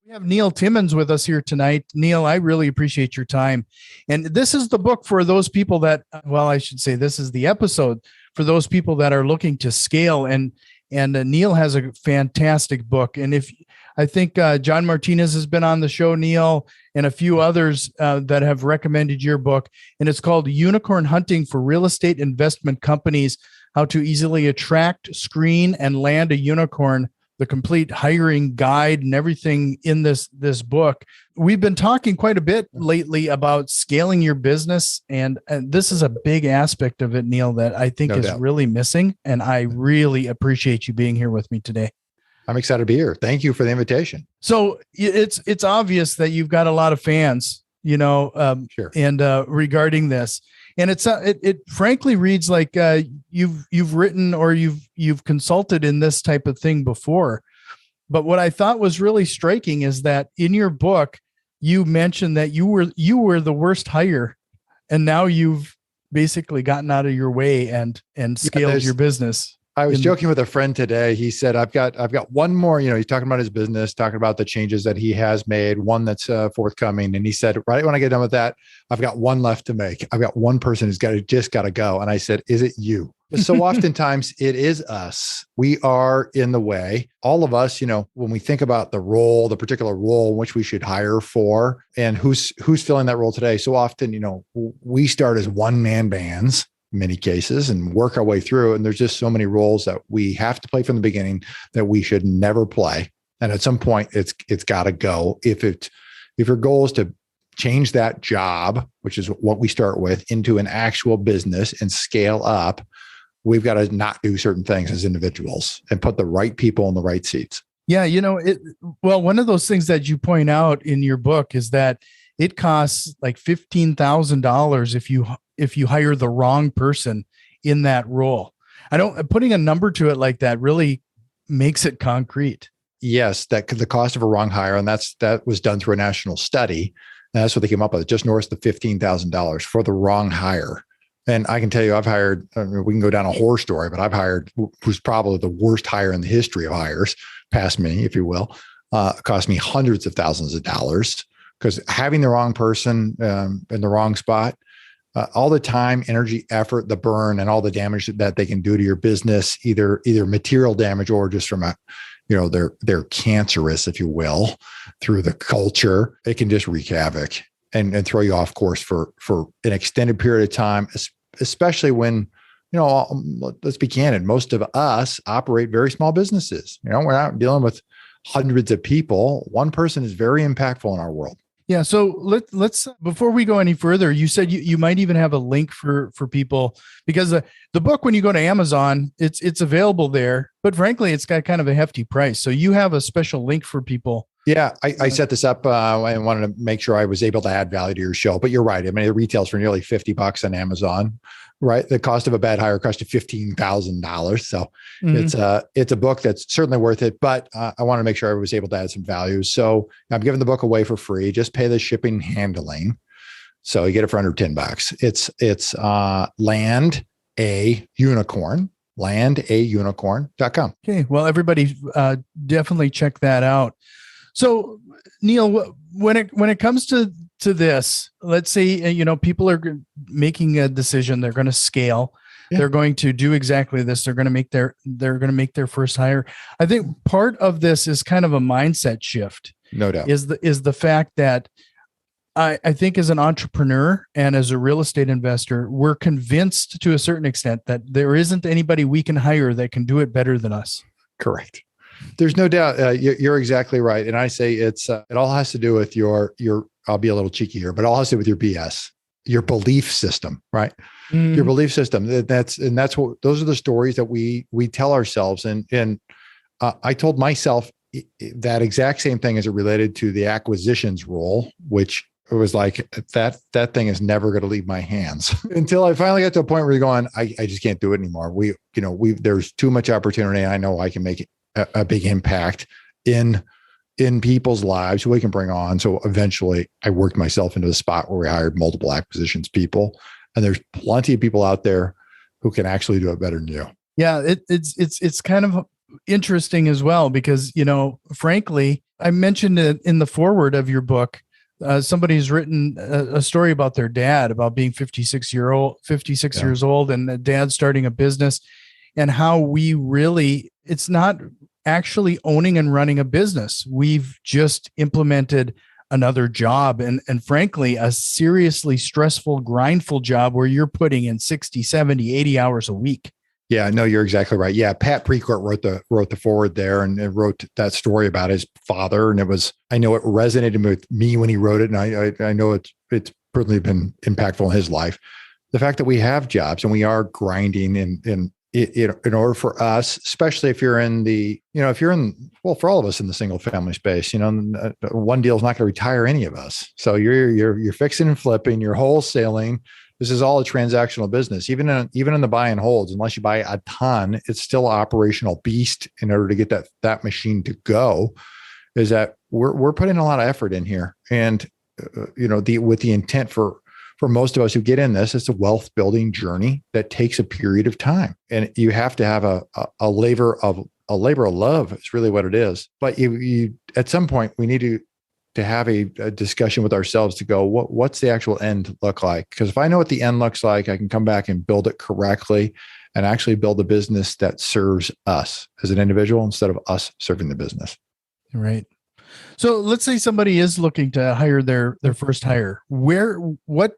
We have Neil Timmins with us here tonight. Neil, I really appreciate your time. And this is the book for those people that, well, I should say this is the episode for those people that are looking to scale. And Neil has a fantastic book. And I think John Martinez has been on the show, Neil, and a few others that have recommended your book. And it's called Unicorn Hunting for Real Estate Investment Companies: How to Easily Attract, Screen, and Land a Unicorn. The complete hiring guide and everything in this book. We've been talking quite a bit lately about scaling your business, and this is a big aspect of it, Neil, that I think is really missing. And I really appreciate you being here with me today. I'm excited to be here. Thank you for the invitation. So it's obvious that you've got a lot of fans, Sure. And regarding this. And it frankly reads like you've written or you've consulted in this type of thing before. But what I thought was really striking is that in your book, you mentioned that you were the worst hire, and now you've basically gotten out of your way and scaled your business. I was joking with a friend today. He said, I've got one more, he's talking about his business, talking about the changes that he has made, one that's forthcoming. And he said, right when I get done with that, I've got one left to make. I've got one person who's just got to go. And I said, is it you? So oftentimes it is us. We are in the way. All of us, when we think about the particular role in which we should hire for and who's filling that role today. So often, we start as one-man bands, many cases, and work our way through. And there's just so many roles that we have to play from the beginning that we should never play. And at some point it's got to go. If your goal is to change that job, which is what we start with, into an actual business and scale up, we've got to not do certain things as individuals and put the right people in the right seats. Yeah. One of those things that you point out in your book is that it costs like $15,000 if you hire the wrong person in that role. Putting a number to it like that really makes it concrete. Yes, the cost of a wrong hire, and that was done through a national study. And that's what they came up with, just north of $15,000 for the wrong hire. And I can tell you, I've hired, we can go down a horror story, but I've hired who's probably the worst hire in the history of hires, past me, if you will. Cost me hundreds of thousands of dollars, because having the wrong person in the wrong spot, all the time, energy, effort, the burn, and all the damage that they can do to your business, either material damage or just from they're cancerous, if you will, through the culture. It can just wreak havoc and throw you off course for an extended period of time, especially when, let's be candid, most of us operate very small businesses. We're not dealing with hundreds of people. One person is very impactful in our world. Yeah. So let's before we go any further, you said you might even have a link for people, because the book, when you go to Amazon, it's available there, but frankly, it's got kind of a hefty price. So you have a special link for people. Yeah, I set this up and wanted to make sure I was able to add value to your show. But you're right. I mean, it retails for nearly $50 on Amazon, right? The cost of a bad hire cost you $15,000. So it's a book that's certainly worth it. But I want to make sure I was able to add some value. So I'm giving the book away for free. Just pay the shipping handling. So you get it for under $10. It's Land a Unicorn. LandAUnicorn.com. Okay. Well, everybody definitely check that out. So, Neil, when it comes to this, let's say, people are making a decision, they're going to scale. Yeah. They're going to do exactly this. They're going to make their first hire. I think part of this is kind of a mindset shift. No doubt. Is the fact that I think as an entrepreneur and as a real estate investor, we're convinced to a certain extent that there isn't anybody we can hire that can do it better than us. Correct. There's no doubt. You're exactly right. And I say it all has to do with your, I'll be a little cheeky here, but it all has to do with your BS, your belief system, right? Mm. Your belief system. Those are the stories that we tell ourselves. And I told myself that exact same thing as it related to the acquisitions role, which it was like, that thing is never going to leave my hands until I finally got to a point where you're going, I just can't do it anymore. There's too much opportunity. I know I can make a big impact in people's lives who we can bring on. So eventually I worked myself into the spot where we hired multiple acquisitions people. And there's plenty of people out there who can actually do it better than you. Yeah. It's kind of interesting as well, because, frankly, I mentioned it in the foreword of your book. Somebody's written a story about their dad, about being 56 years old, and the dad starting a business, and how it's not actually owning and running a business. We've just implemented another job, and frankly, a seriously stressful, grindful job where you're putting in 60, 70, 80 hours a week. Yeah, no, you're exactly right. Yeah, Pat Precourt wrote the foreword there, and wrote that story about his father, and I know it resonated with me when he wrote it, and I know it's certainly been impactful in his life. The fact that we have jobs and we are grinding in order for us, especially if you're for all of us in the single family space, one deal is not going to retire any of us. So you're fixing and flipping, you're wholesaling. This is all a transactional business. Even in the buy and holds, unless you buy a ton, it's still an operational beast in order to get that machine to go. Is that we're putting a lot of effort in here, and with the intent for most of us who get in this, it's a wealth building journey that takes a period of time, and you have to have a labor of love. It's really what it is. But you at some point we need to have a discussion with ourselves to go, what's the actual end look like? Because if I know what the end looks like, I can come back and build it correctly and actually build a business that serves us as an individual instead of us serving the business. Right. So let's say somebody is looking to hire their first hire. What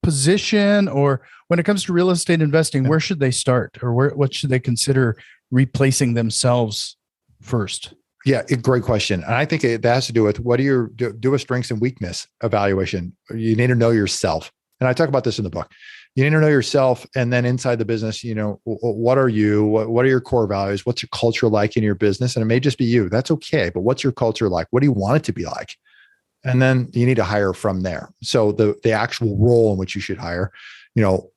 position, or when it comes to real estate investing, where should they start, or what should they consider replacing themselves first? Yeah, great question. And I think it has to do with what do a strengths and weakness evaluation. You need to know yourself. And I talk about this in the book. You need to know yourself. And then inside the business, what are you? What are your core values? What's your culture like in your business? And it may just be you. That's okay. But what's your culture like? What do you want it to be like? And then you need to hire from there. So the actual role in which you should hire,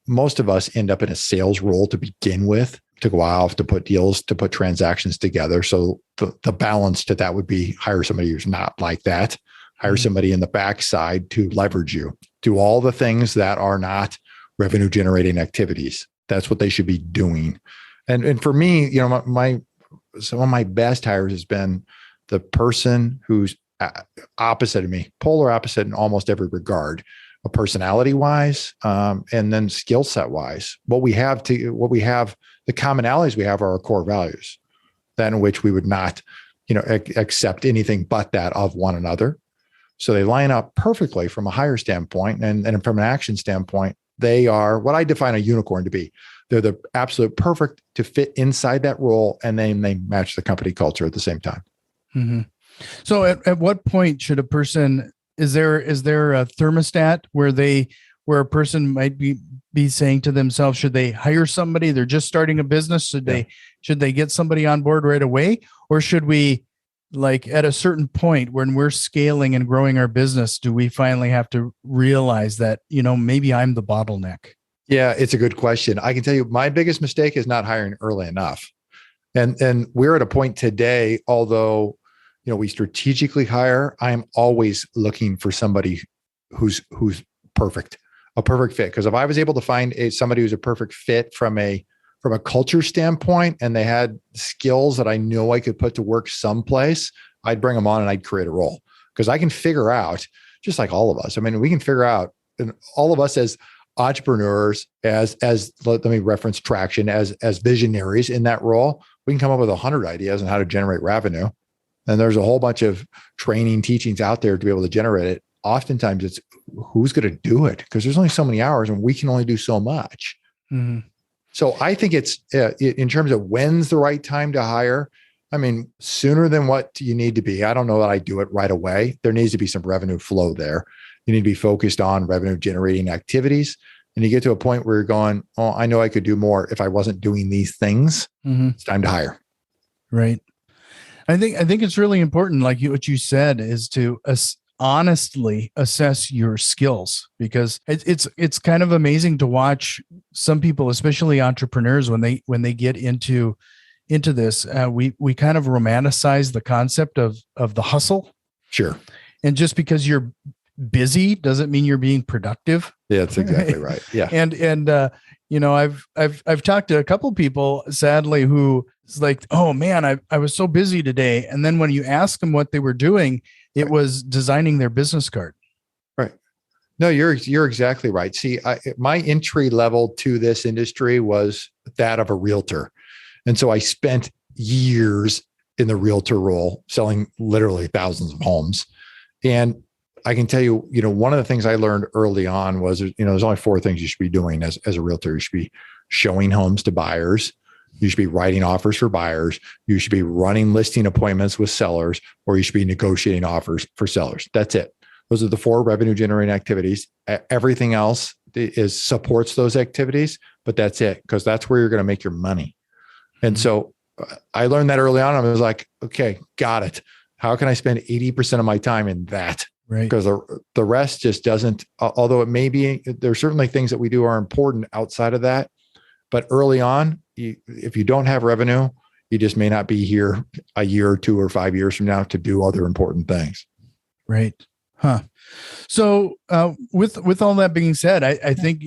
most of us end up in a sales role to begin with. It took a while to put transactions together. So the balance to that would be hire somebody who's not like that. Hire somebody in the backside to leverage you. Do all the things that are not revenue generating activities. That's what they should be doing. And for me, some of my best hires has been the person who's opposite of me, polar opposite in almost every regard, personality wise, and then skill set wise. The commonalities we have are our core values, that in which we would not, accept anything but that of one another. So they line up perfectly from a hire standpoint, and from an action standpoint, they are what I define a unicorn to be. They're the absolute perfect to fit inside that role, and then they match the company culture at the same time. Mm-hmm. So at what point should a person, is there a thermostat where a person might be saying to themselves, should they hire somebody? They're just starting a business. Should they get somebody on board right away? Or should we, like, at a certain point when we're scaling and growing our business, do we finally have to realize that, maybe I'm the bottleneck? Yeah, it's a good question. I can tell you my biggest mistake is not hiring early enough. And we're at a point today, although we strategically hire, I am always looking for somebody who's perfect, a perfect fit. Because if I was able to find somebody who's a perfect fit from a culture standpoint, and they had skills that I know I could put to work someplace, I'd bring them on and I'd create a role. Because I can figure out, just like all of us, we can figure out, and all of us as entrepreneurs, as let me reference Traction, as visionaries in that role, we can come up with 100 ideas on how to generate revenue. And there's a whole bunch of training, teachings out there to be able to generate it. Oftentimes it's who's going to do it, because there's only so many hours and we can only do so much. Mm-hmm. So I think it's in terms of when's the right time to hire. Sooner than what you need to be. I don't know that I do it right away. There needs to be some revenue flow there. You need to be focused on revenue generating activities. And you get to a point where you're going, oh, I know I could do more if I wasn't doing these things. Mm-hmm. It's time to hire. Right. I think it's really important, like what you said, is to honestly assess your skills, because it's kind of amazing to watch some people, especially entrepreneurs, when they get into this. We kind of romanticize the concept of the hustle. Sure. And just because you're busy doesn't mean you're being productive. Yeah, that's exactly right. Yeah. And I've talked to a couple people, sadly, who is like, oh man, I was so busy today. And then when you ask them what they were doing, it was designing their business card. Right. No, you're exactly right. See, my entry level to this industry was that of a realtor. And so I spent years in the realtor role, selling literally thousands of homes. And I can tell you, one of the things I learned early on was, there's only 4 things you should be doing as a realtor. You should be showing homes to buyers. You should be writing offers for buyers. You should be running listing appointments with sellers, or you should be negotiating offers for sellers. That's it. Those are the 4 revenue generating activities. Everything else supports those activities, but that's it, because that's where you're going to make your money. And so I learned that early on. I was like, okay, got it. How can I spend 80% of my time in that? Right. Because the rest just doesn't, although it may be, there's certainly things that we do are important outside of that. But early on, if you don't have revenue, you just may not be here a year or 2 or 5 years from now to do other important things. Right. Huh. So with all that being said, I think,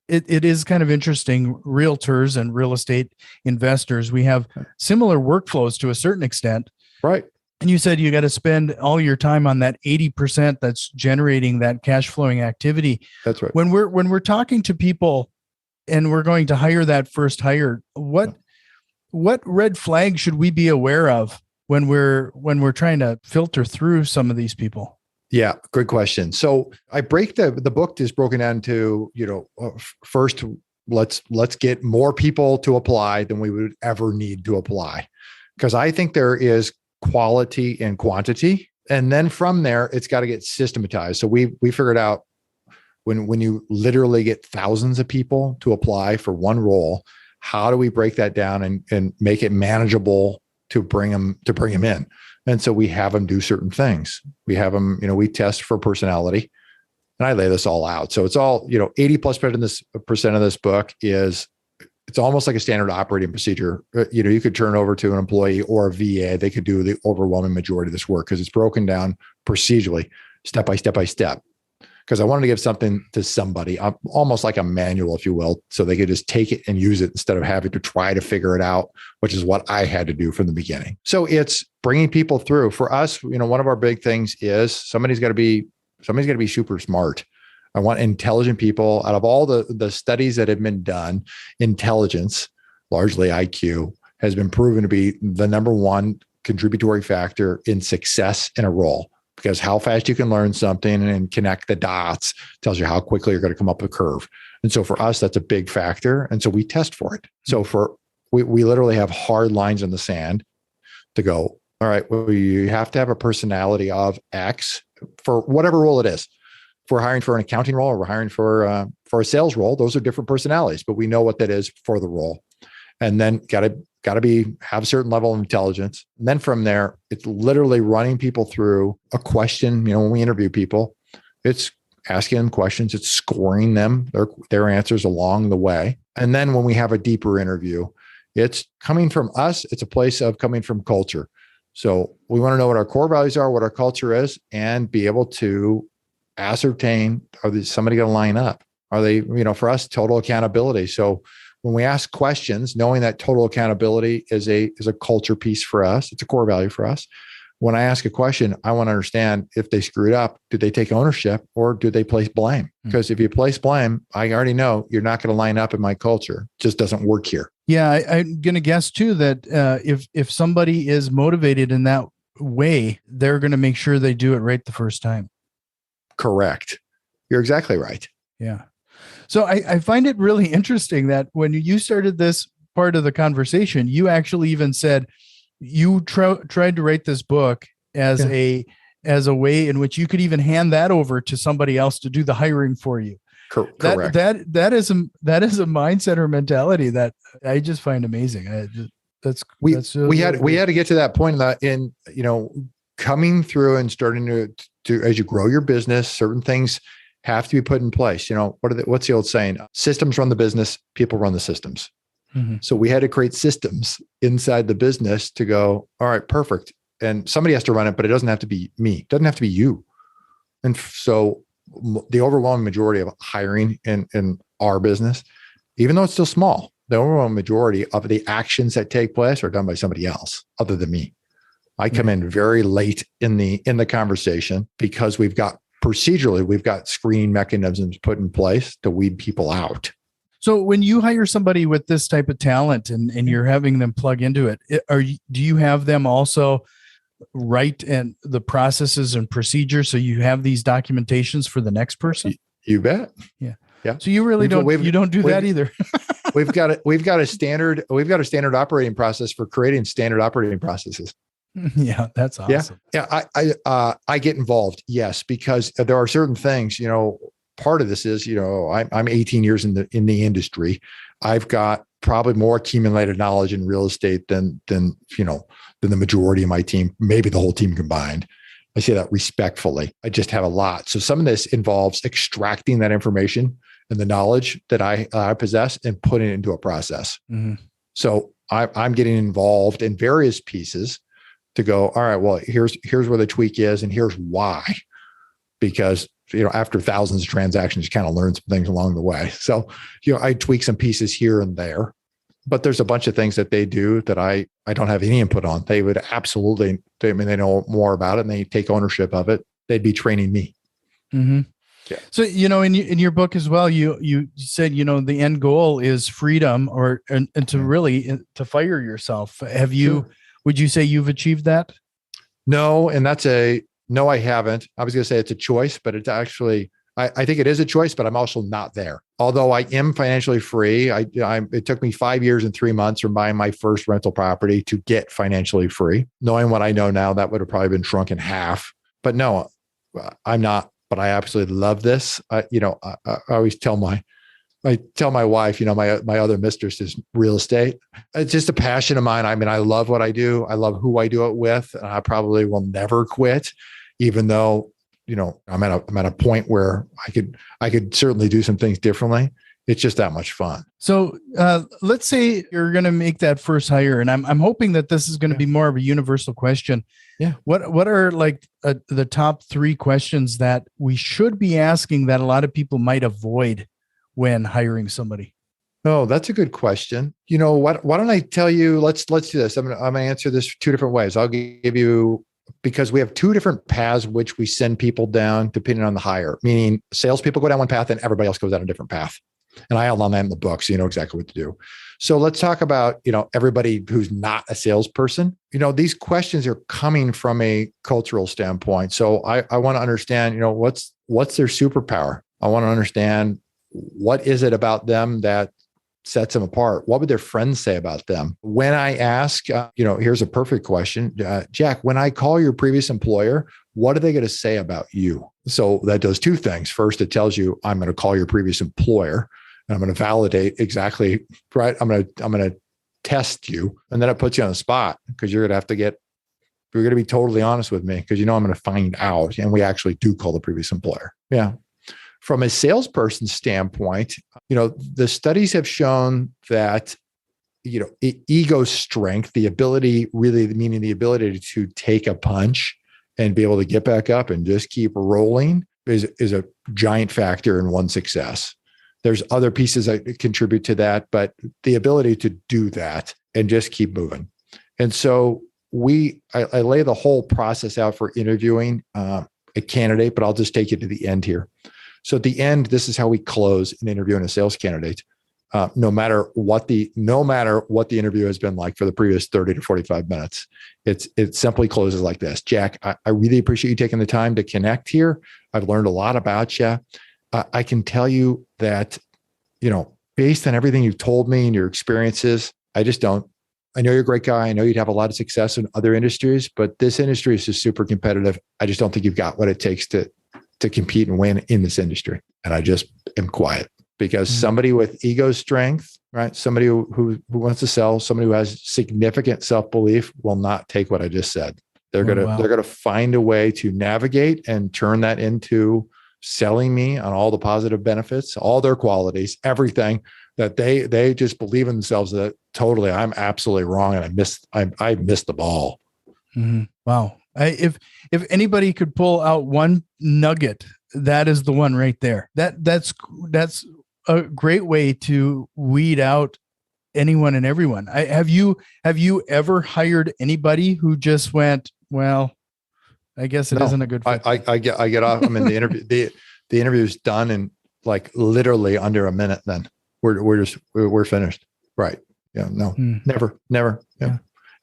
it is kind of interesting. Realtors and real estate investors, we have similar workflows to a certain extent. Right. And you said you got to spend all your time on that 80% that's generating that cash flowing activity. That's right. When we're talking to people and we're going to hire that first hire, what red flag should we be aware of when we're trying to filter through some of these people? Yeah, good question. So I break the book is broken down to, first, let's get more people to apply than we would ever need to apply. Because I think there is quality and quantity. And then from there, it's got to get systematized. So we figured out when you literally get thousands of people to apply for one role, how do we break that down and make it manageable to bring them in? And so we have them do certain things. We have them, we test for personality, and I lay this all out. So it's all, 80+% of this book is, it's almost like a standard operating procedure. You could turn over to an employee or a VA. They could do the overwhelming majority of this work because it's broken down procedurally, step by step. Because I wanted to give something to somebody, almost like a manual, if you will, so they could just take it and use it instead of having to try to figure it out, which is what I had to do from the beginning. So it's bringing people through. For us, one of our big things is somebody's got to be super smart. I want intelligent people. Out of all the studies that have been done, intelligence, largely IQ, has been proven to be the number one contributory factor in success in a role. Because how fast you can learn something and connect the dots tells you how quickly you're going to come up a curve. And so for us, that's a big factor. And so we test for it. So we literally have hard lines in the sand to go, all right, well, you have to have a personality of X for whatever role it is. If we're hiring for an accounting role or we're hiring for a sales role, those are different personalities, but we know what that is for the role. And then got to have a certain level of intelligence. And then from there, it's literally running people through a question. When we interview people, it's asking them questions, it's scoring them, their answers along the way. And then when we have a deeper interview, it's coming from us. It's a place of coming from culture. So we want to know what our core values are, what our culture is, and be able to ascertain, are somebody going to line up? Are they, for us, total accountability. So when we ask questions, knowing that total accountability is a culture piece for us, it's a core value for us. When I ask a question, I want to understand if they screwed up, did they take ownership or did they place blame? Because if you place blame, I already know you're not going to line up in my culture. It just doesn't work here. Yeah, I'm going to guess too that if somebody is motivated in that way, they're going to make sure they do it right the first time. Correct. You're exactly right. Yeah. So I find it really interesting that when you started this part of the conversation, you actually even said you tried to write this book as a way in which you could even hand that over to somebody else to do the hiring for you. Correct. That is a mindset or mentality that I just find amazing. We had to get to that point in coming through and starting to as you grow your business, certain things have to be put in place. What's the old saying? Systems run the business, people run the systems. Mm-hmm. So we had to create systems inside the business to go, all right, perfect. And somebody has to run it, but it doesn't have to be me. It doesn't have to be you. And so the overwhelming majority of hiring in our business even though it's still small, the overwhelming majority of the actions that take place are done by somebody else other than me. I come in very late in the conversation because we've got screening mechanisms put in place to weed people out. So when you hire somebody with this type of talent and you're having them plug into it, do you have them also write and the processes and procedures so you have these documentations for the next person? You bet. Yeah. Yeah. So you really don't do that either. we've got a standard operating process for creating standard operating processes. Yeah, that's awesome. Yeah. I get involved. Yes, because there are certain things, part of this is, I'm 18 years in the industry. I've got probably more accumulated knowledge in real estate than the majority of my team, maybe the whole team combined. I say that respectfully. I just have a lot. So some of this involves extracting that information and the knowledge that I possess and putting it into a process. Mm-hmm. So I'm getting involved in various pieces to go, all right, well, here's where the tweak is and here's why. Because, after thousands of transactions, you kind of learn some things along the way. So, I tweak some pieces here and there, but there's a bunch of things that they do that I don't have any input on. They would absolutely, they know more about it and they take ownership of it. They'd be training me. Mm-hmm. Yeah. So, in your book as well, you said, the end goal is freedom and to really to fire yourself. Would you say you've achieved that? No. And no, I haven't. I was going to say it's a choice, but it's actually, I think it is a choice, but I'm also not there. Although I am financially free. It took me 5 years and 3 months from buying my first rental property to get financially free. Knowing what I know now, that would have probably been shrunk in half. But no, I'm not. But I absolutely love this. I always tell my wife, my other mistress is real estate. It's just a passion of mine. I mean, I love what I do. I love who I do it with. And I probably will never quit, even though, I'm at a point where I could certainly do some things differently. It's just that much fun. So let's say you're going to make that first hire, and I'm hoping that this is going to be more of a universal question. Yeah. What are the top 3 questions that we should be asking that a lot of people might avoid when hiring somebody? Oh, that's a good question. Why don't I tell you, let's do this. I'm going to answer this 2 different ways. I'll give you, because we have 2 different paths which we send people down depending on the hire, meaning salespeople go down one path and everybody else goes down a different path. And I outline that in the book, so you know exactly what to do. So let's talk about, everybody who's not a salesperson. These questions are coming from a cultural standpoint. So I want to understand, what's their superpower? I want to understand, what is it about them that sets them apart? What would their friends say about them? When I ask, here's a perfect question, Jack, when I call your previous employer, what are they going to say about you? So that does 2 things. First, it tells you I'm going to call your previous employer and I'm going to validate exactly, right? I'm going to test you. And then it puts you on the spot because you're going to be totally honest with me because I'm going to find out. And we actually do call the previous employer. Yeah. From a salesperson standpoint, the studies have shown that, ego strength, the ability to take a punch and be able to get back up and just keep rolling is a giant factor in one's success. There's other pieces that contribute to that, but the ability to do that and just keep moving. And so I lay the whole process out for interviewing a candidate, but I'll just take you to the end here. So at the end, this is how we close an interview in a sales candidate. No matter what the interview has been like for the previous 30 to 45 minutes, it simply closes like this. Jack, I really appreciate you taking the time to connect here. I've learned a lot about you. I can tell you that, based on everything you've told me and your experiences, I know you're a great guy. I know you'd have a lot of success in other industries, but this industry is just super competitive. I just don't think you've got what it takes to compete and win in this industry. And I just am quiet because somebody with ego strength, right? Somebody who wants to sell, somebody who has significant self-belief will not take what I just said. They're going to find a way to navigate and turn that into selling me on all the positive benefits, all their qualities, everything that they just believe in themselves that totally, I'm absolutely wrong. And I missed the ball. Mm-hmm. Wow. If anybody could pull out one nugget, that is the one right there. That's a great way to weed out anyone and everyone. Have you ever hired anybody who just went, well, I guess it not a good fit? I get off. I mean, the interview, the interview's done in like literally under a minute. Then we're finished. Right. Yeah. No, never. Yeah.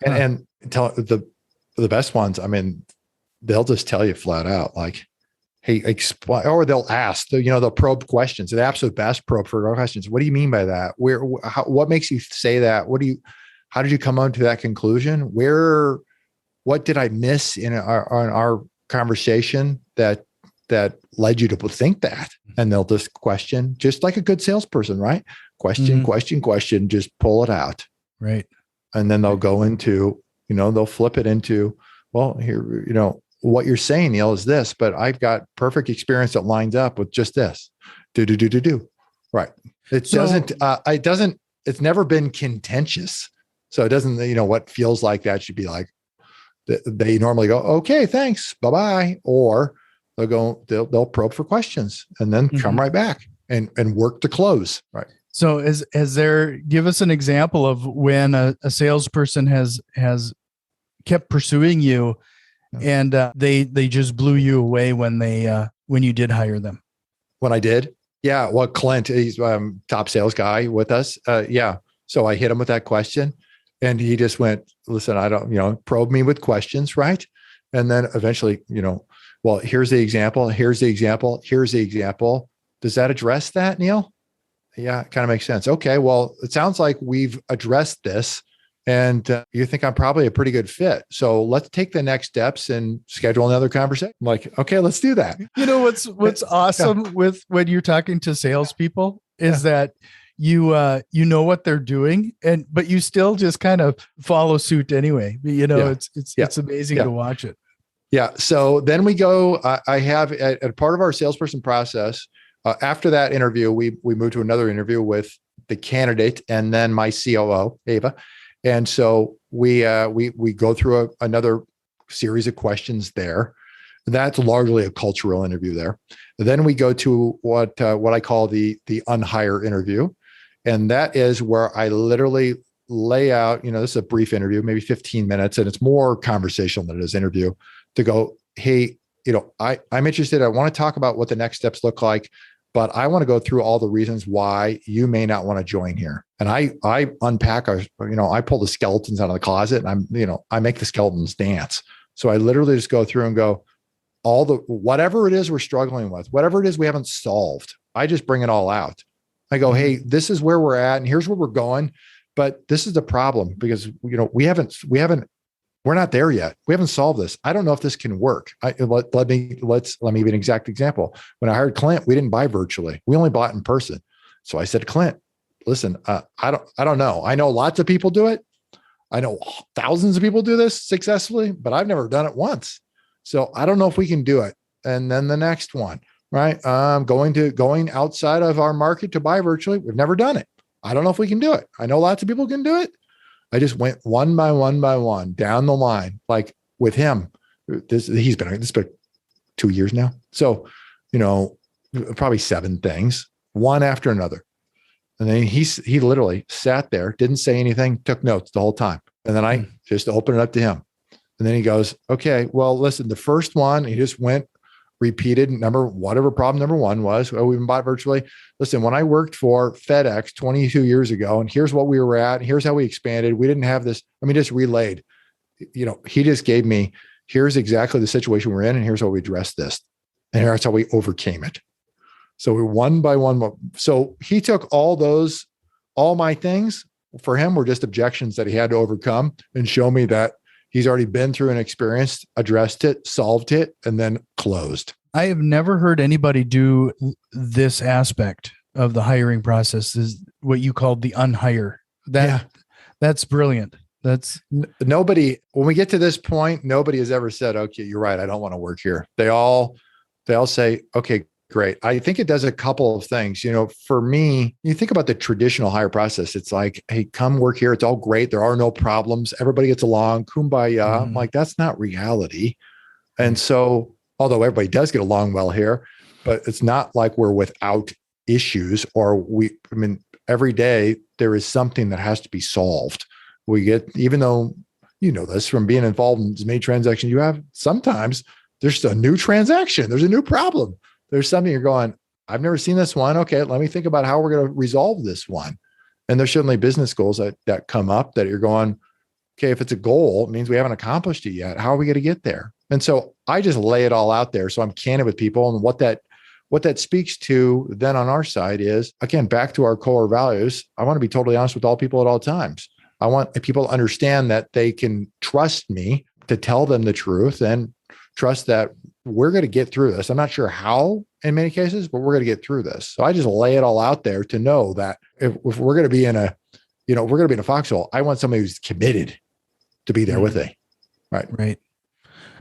And tell the best ones. I mean, they'll just tell you flat out, like, hey, explain, or they'll ask, they'll probe questions. The absolute best probe for questions. What do you mean by that? What makes you say that? How did you come on to that conclusion? What did I miss in our conversation that led you to think that? And they'll just question, just like a good salesperson, right? Question, just pull it out. Right. And then they'll go into, they'll flip it into, well, here, what you're saying, Neil, is this, but I've got perfect experience that lines up with just this. Do. Right. It's never been contentious. So it doesn't, what feels like that should be like, they normally go, okay, thanks. Bye-bye. Or they'll probe for questions and then come right back and work to close. Right. So give us an example of when a salesperson has kept pursuing you and they just blew you away when you did hire them. When I did? Yeah. Well, Clint, he's top sales guy with us. Yeah. So I hit him with that question and he just went, listen, I don't, probe me with questions. Right. And then eventually, well, here's the example. Here's the example. Here's the example. Does that address that, Neil? Yeah, it kind of makes sense. Okay. Well, it sounds like we've addressed this and you think I'm probably a pretty good fit. So let's take the next steps and schedule another conversation. I'm like, okay, let's do that. What's awesome with when you're talking to salespeople is that you know what they're doing but you still just kind of follow suit anyway. It's amazing to watch it. Yeah. So then we go, I have at part of our salesperson process, after that interview, we moved to another interview with the candidate and then my COO, Ava. And so we go through another series of questions there. That's largely a cultural interview there. And then we go to what I call the Unhire Interview. And that is where I literally lay out, this is a brief interview, maybe 15 minutes, and it's more conversational than it is interview, to go, hey, I'm interested. I want to talk about what the next steps look like, but I want to go through all the reasons why you may not want to join here. And I unpack I pull the skeletons out of the closet and I make the skeletons dance. So I literally just go through and go, whatever it is we're struggling with, whatever it is we haven't solved, I just bring it all out. I go, hey, this is where we're at and here's where we're going. But this is the problem because, we're not there yet. We haven't solved this. I don't know if this can work. Let me give you an exact example. When I hired Clint, we didn't buy virtually. We only bought in person. So I said, Clint, listen, I don't know. I know lots of people do it. I know thousands of people do this successfully, but I've never done it once. So I don't know if we can do it. And then the next one, right? Going outside of our market to buy virtually. We've never done it. I don't know if we can do it. I know lots of people can do it. I just went one by one down the line, like with him. This has been 2 years now. So, probably 7 things, one after another. And then he literally sat there, didn't say anything, took notes the whole time. And then I just opened it up to him. And then he goes, okay, well, listen, the first one, he just repeated whatever problem number 1 was. We've been bought virtually. Listen, when I worked for FedEx 22 years ago, and here's what we were at, here's how we expanded. We didn't have this. Just relayed, he just gave me, here's exactly the situation we're in. And here's how we addressed this. And here's how we overcame it. So we one by one. So he took all my things for him were just objections that he had to overcome and show me that he's already been through and experienced, addressed it, solved it, and then closed. I have never heard anybody do this aspect of the hiring process, is what you called the unhire. That's brilliant. That's nobody. When we get to this point, nobody has ever said, okay, you're right, I don't want to work here. They all say, okay, great. I think it does a couple of things. For me, you think about the traditional hire process. It's like, hey, come work here. It's all great. There are no problems. Everybody gets along. Kumbaya. I'm like, that's not reality. And so, although everybody does get along well here, but it's not like we're without issues, every day there is something that has to be solved. Even though you know this from being involved in as many transactions you have, sometimes there's a new transaction. There's a new problem. There's something you're going, I've never seen this one. Okay, let me think about how we're going to resolve this one. And there's certainly business goals that come up that you're going, okay, if it's a goal, it means we haven't accomplished it yet. How are we going to get there? And so I just lay it all out there. So I'm candid with people. And what that speaks to then on our side is, again, back to our core values. I want to be totally honest with all people at all times. I want people to understand that they can trust me to tell them the truth and trust that we're going to get through this. I'm not sure how in many cases, but we're going to get through this. So I just lay it all out there to know that if we're going to be in a foxhole, I want somebody who's committed to be there with me. Right. Right.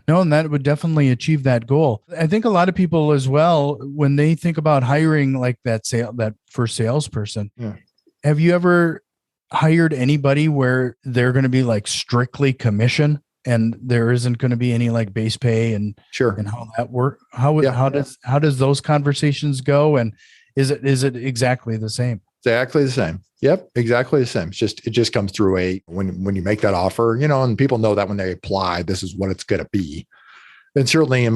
No, and that would definitely achieve that goal. I think a lot of people as well, when they think about hiring like that first salesperson, have you ever hired anybody where they're going to be like strictly commission and there isn't going to be any like base pay and how that work? How does those conversations go? And is it exactly the same? Exactly the same. Yep. Exactly the same. It just comes through when you make that offer, and people know that when they apply, this is what it's going to be. And certainly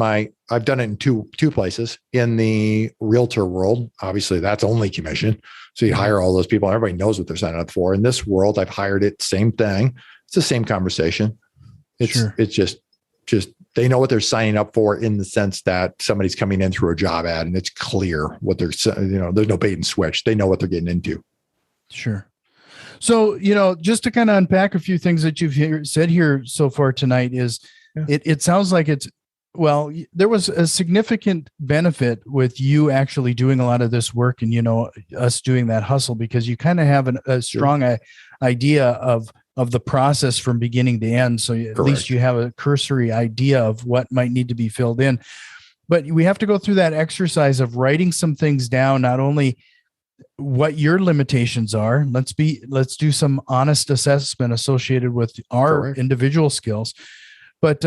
I've done it in two places. In the realtor world, obviously that's only commission. So you hire all those people, everybody knows what they're signing up for. In this world, I've hired it, same thing. It's the same conversation. It's just they know what they're signing up for in the sense that somebody's coming in through a job ad and it's clear what they're, there's no bait and switch. They know what they're getting into. Sure. So, just to kind of unpack a few things that you've said here so far tonight is it sounds like there was a significant benefit with you actually doing a lot of this work and, us doing that hustle, because you kind of have a strong idea of the process from beginning to end. So at least you have a cursory idea of what might need to be filled in, but we have to go through that exercise of writing some things down, not only what your limitations are. Let's do some honest assessment associated with our individual skills, but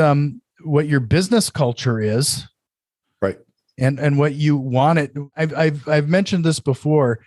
what your business culture is, right? And what you want it. I've mentioned this before.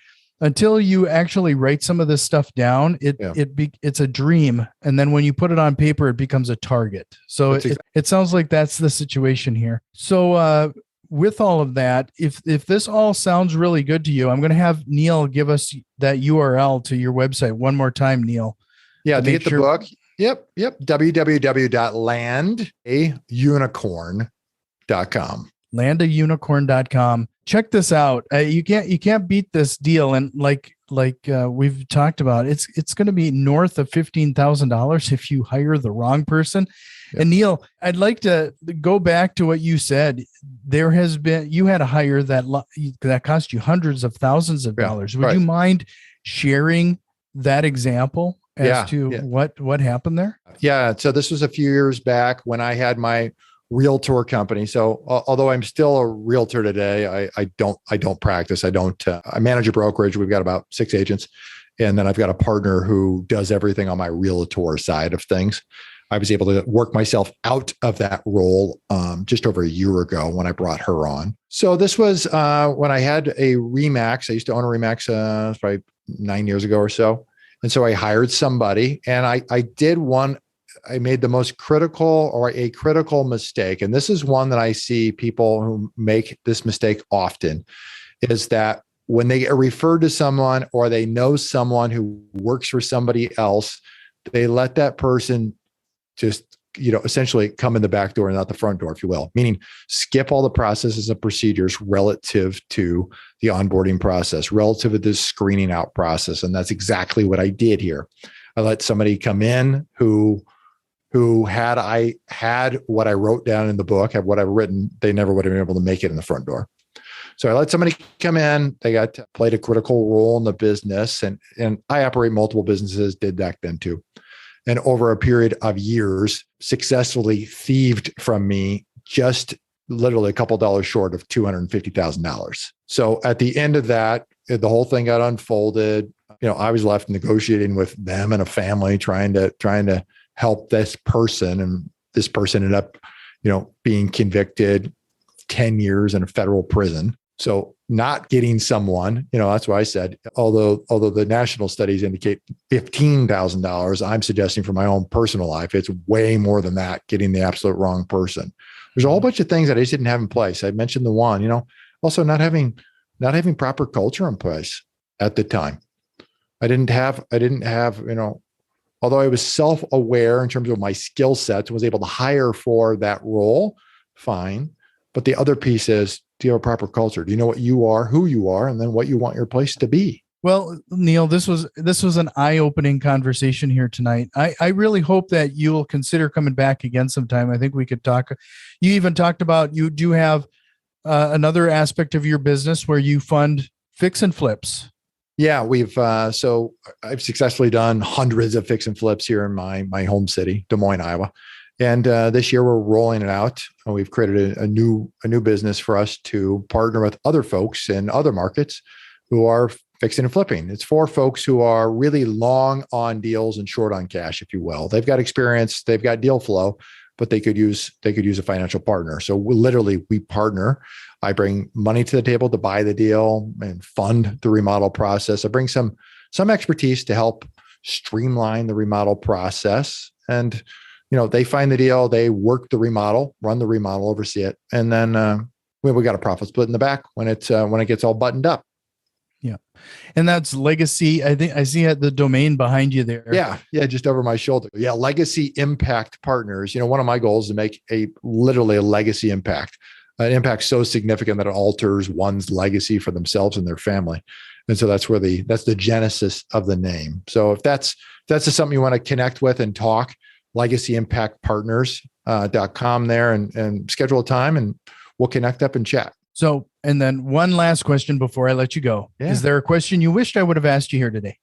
Until you actually write some of this stuff down, it's a dream, and then when you put it on paper, it becomes a target. So it sounds like that's the situation here. So with all of that, if this all sounds really good to you, I'm going to have Neil give us that URL to your website one more time, Neil. Yeah, to get the book. Yep. www.landaunicorn.com. Landaunicorn.com. Check this out. You can't beat this deal. And like we've talked about, it's going to be north of $15,000 if you hire the wrong person. Yep. And Neil, I'd like to go back to what you said. You had a hire that cost you hundreds of thousands of dollars. Would you mind sharing that example as to what happened there? Yeah. So this was a few years back when I had my realtor company. So although I'm still a realtor today, I don't practice. I manage a brokerage. We've got about 6 agents. And then I've got a partner who does everything on my realtor side of things. I was able to work myself out of that role just over a year ago when I brought her on. So this was when I had a Remax. I used to own a Remax probably 9 years ago or so. And so I hired somebody, and I made the most critical mistake. And this is one that I see people who make this mistake often, is that when they get referred to someone or they know someone who works for somebody else, they let that person just, essentially come in the back door and not the front door, if you will, meaning skip all the processes and procedures relative to the onboarding process, relative to this screening out process. And that's exactly what I did here. I let somebody come in who had I had what I wrote down in the book, have what I've written, they never would have been able to make it in the front door. So I let somebody come in, they played a critical role in the business, and I operate multiple businesses, did back then too. And over a period of years, successfully thieved from me just literally a couple dollars short of $250,000. So at the end of that, the whole thing got unfolded. I was left negotiating with them and a family, trying to help this person. And this person ended up, being convicted 10 years in a federal prison. So not getting someone, that's why I said, although the national studies indicate $15,000, I'm suggesting for my own personal life, it's way more than that, getting the absolute wrong person. There's a whole bunch of things that I just didn't have in place. I mentioned the one, also not having proper culture in place at the time. I didn't have, although I was self-aware in terms of my skill sets and was able to hire for that role, fine. But the other piece is, do you have a proper culture? Do you know what you are, who you are, and then what you want your place to be? Well, Neil, this was an eye-opening conversation here tonight. I really hope that you'll consider coming back again sometime. I think we could talk. You even talked about you do have another aspect of your business where you fund fix and flips. Yeah, so I've successfully done hundreds of fix and flips here in my home city, Des Moines, Iowa. And this year we're rolling it out. We've created a new business for us to partner with other folks in other markets who are fixing and flipping. It's for folks who are really long on deals and short on cash, if you will. They've got experience, they've got deal flow, but they could use a financial partner. So we partner. I bring money to the table to buy the deal and fund the remodel process. I bring some expertise to help streamline the remodel process. And they find the deal, they work the remodel, run the remodel, oversee it, and then we got a profit split in the back when it gets all buttoned up. Yeah, and that's Legacy. I think I see the domain behind you there. Yeah, just over my shoulder. Yeah, Legacy Impact Partners. One of my goals is to make literally a legacy impact, an impact so significant that it alters one's legacy for themselves and their family. And so that's the genesis of the name. So if that's just something you want to connect with and talk, legacyimpactpartners.com there and schedule a time and we'll connect up and chat. So, and then one last question before I let you go. Yeah. Is there a question you wished I would have asked you here today?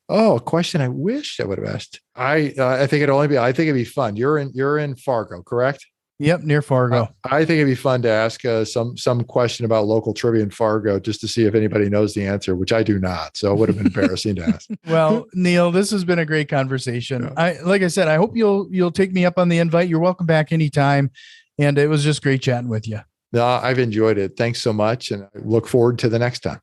Oh, a question I wished I would have asked. I think it'd be fun. You're in Fargo, correct? Yep, near Fargo. I think it'd be fun to ask some question about local trivia in Fargo just to see if anybody knows the answer, which I do not. So it would have been embarrassing to ask. Well, Neil, this has been a great conversation. Yeah. Like I said, I hope you'll take me up on the invite. You're welcome back anytime. And it was just great chatting with you. No, I've enjoyed it. Thanks so much. And I look forward to the next time.